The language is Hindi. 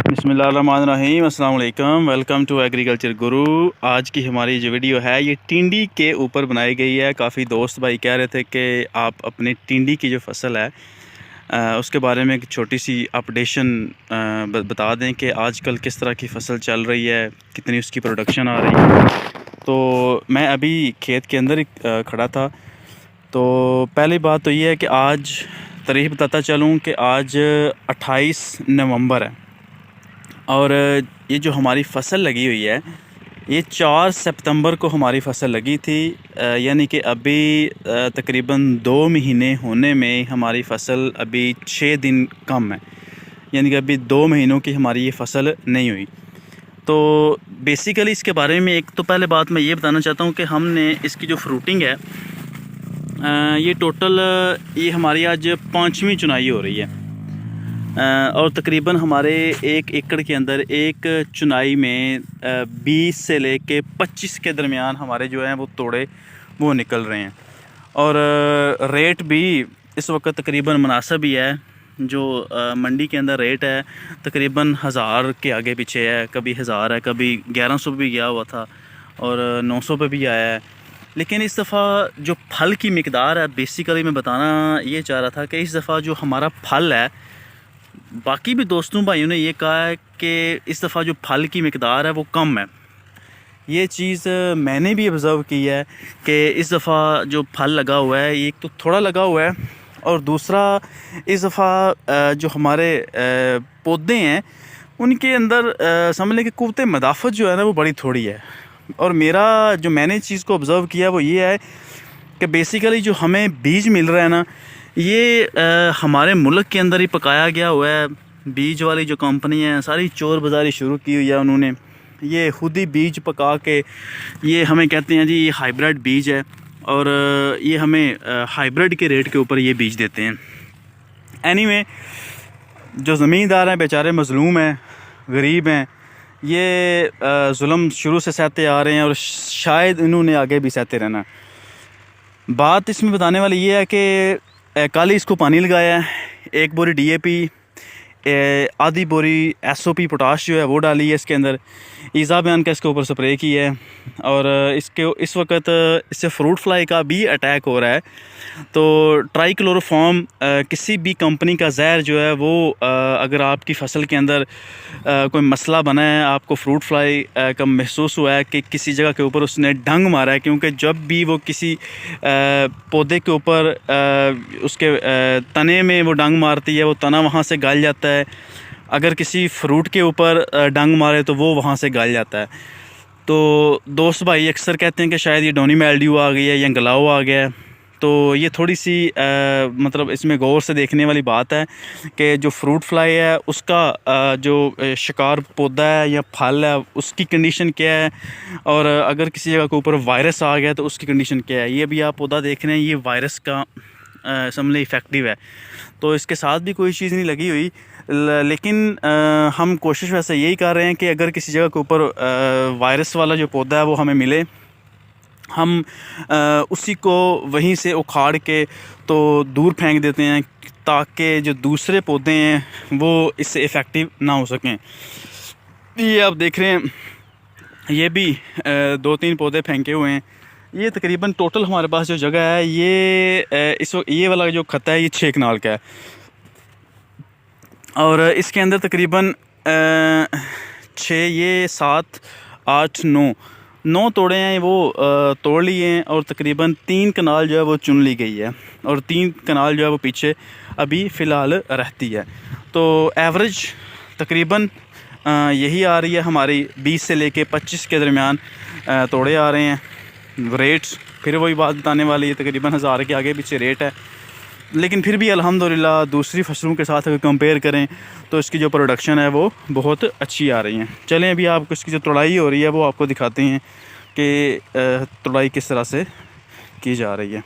बिस्मिल्लाहिर्रहमानिर्रहीम, अस्सलाम वालेकुम। वेलकम टू एग्रीकल्चर गुरु। आज की हमारी जो वीडियो है ये टिंडी के ऊपर बनाई गई है। काफ़ी दोस्त भाई कह रहे थे कि आप अपनी टिंडी की जो फसल है उसके बारे में एक छोटी सी अपडेशन बता दें कि आजकल किस तरह की फ़सल चल रही है, कितनी उसकी प्रोडक्शन आ रही है। तो मैं अभी खेत के अंदर ही खड़ा था। तो पहली बात तो ये है कि आज तारीख बताता चलूँ कि आज 28 नवंबर है और ये जो हमारी फ़सल लगी हुई है ये 4 सितंबर को हमारी फ़सल लगी थी। यानी कि अभी तकरीबन 2 महीने होने में हमारी फ़सल अभी 6 दिन कम है, यानी कि अभी 2 महीनों की हमारी ये फ़सल नहीं हुई। तो बेसिकली इसके बारे में एक तो पहले बात मैं ये बताना चाहता हूँ कि हमने इसकी जो फ्रूटिंग है ये टोटल ये हमारी आज 5वीं चुनाई हो रही है और तकरीबन हमारे 1 एकड़ के अंदर एक चुनाई में 20 से लेके 25 के दरमियान हमारे जो हैं वो तोड़े वो निकल रहे हैं। और रेट भी इस वक्त तकरीबन मुनासिब ही है। जो मंडी के अंदर रेट है तकरीबन 1000 के आगे पीछे है, कभी 1000 है, कभी 1100 भी गया हुआ था और 900 पे भी आया है। लेकिन इस दफ़ा जो फल की मिकदार है, बेसिकली मैं बताना ये चाह रहा था कि इस दफ़ा जो हमारा फल है, बाकी भी दोस्तों भाइयों ने ये कहा है कि इस दफ़ा जो फल की मिकदार है वो कम है। ये चीज़ मैंने भी ऑब्ज़र्व की है कि इस दफ़ा जो फल लगा हुआ है एक तो थोड़ा लगा हुआ है और दूसरा इस दफ़ा जो हमारे पौधे हैं उनके अंदर समझ लें कि क़ुव्वत मदाफ़त जो है ना वो बड़ी थोड़ी है। और मेरा जो मैंने चीज़ को ऑब्ज़र्व किया वो ये है कि बेसिकली जो हमें बीज मिल रहा है ना ये हमारे मुल्क के अंदर ही पकाया गया हुआ है। बीज वाली जो कंपनी है सारी चोर बाज़ारी शुरू की हुई है उन्होंने। ये खुद ही बीज पका के ये हमें कहते हैं जी ये हाइब्रिड बीज है और ये हमें हाइब्रिड के रेट के ऊपर ये बीज देते हैं। एनीवे जो ज़मींदार हैं बेचारे मज़लूम हैं, गरीब हैं, ये जुल्म शुरू से सहते आ रहे हैं और शायद इन्होंने आगे भी सहते रहना। बात इसमें बताने वाली ये है कि कल ही इसको पानी लगाया है, 1 बोरी DAP, आधी बोरी SOP पोटाश जो है वो डाली है इसके अंदर, ईज़ा बयान का इसके ऊपर स्प्रे की है। और इसके इस वक्त इससे फ्रूट फ्लाई का भी अटैक हो रहा है। तो ट्राइक्लोरोफॉर्म किसी भी कंपनी का जहर जो है वो अगर आपकी फ़सल के अंदर कोई मसला बना है, आपको फ्रूट फ्लाई का महसूस हुआ है कि किसी जगह के ऊपर उसने डंग मारा है, क्योंकि जब भी वो किसी पौधे के ऊपर उसके तने में वो डंग मारती है वो तना वहाँ से गल जाता है। अगर किसी फ्रूट के ऊपर डंग मारे तो वो वहाँ से गल जाता है। तो दोस्त भाई अक्सर कहते हैं कि शायद ये डोनी मेल्ड्यू आ गई है या गलाव आ गया है। तो ये थोड़ी सी मतलब इसमें गौर से देखने वाली बात है कि जो फ्रूट फ्लाई है उसका जो शिकार पौधा है या फल है उसकी कंडीशन क्या है, और अगर किसी जगह के ऊपर वायरस आ गया तो उसकी कंडीशन क्या है। ये भी आप पौधा देख रहे हैं, ये वायरस का समझ इफ़ेक्टिव है, तो इसके साथ भी कोई चीज़ नहीं लगी हुई। लेकिन हम कोशिश वैसे यही कर रहे हैं कि अगर किसी जगह के ऊपर वायरस वाला जो पौधा है वो हमें मिले, हम उसी को वहीं से उखाड़ के तो दूर फेंक देते हैं ताकि जो दूसरे पौधे हैं वो इससे इफ़ेक्टिव ना हो सकें। ये आप देख रहे हैं, ये भी 2-3 पौधे फेंके हुए हैं। ये तकरीबन टोटल हमारे पास जो जगह है ये इस वक्त ये वाला जो खत्ता है ये 6 कनाल का है और इसके अंदर तकरीबन 6 ये 7 8 9 तोड़े हैं वो तोड़ लिए हैं और तकरीबन 3 कनाल जो है वो चुन ली गई है और 3 कनाल जो है वो पीछे अभी फ़िलहाल रहती है। तो एवरेज तकरीबन यही आ रही है हमारी 20 से लेके 25 के दरमियान तोड़े आ रहे हैं। रेट्स फिर वही बात बताने वाली है, तकरीबन 1000 के आगे पीछे रेट है। लेकिन फिर भी अल्हम्दुलिल्लाह दूसरी फसलों के साथ अगर कंपेयर करें तो इसकी जो प्रोडक्शन है वो बहुत अच्छी आ रही है। चलें अभी आपको इसकी जो तुड़ाई हो रही है वो आपको दिखाते हैं कि तुड़ाई किस तरह से की जा रही है।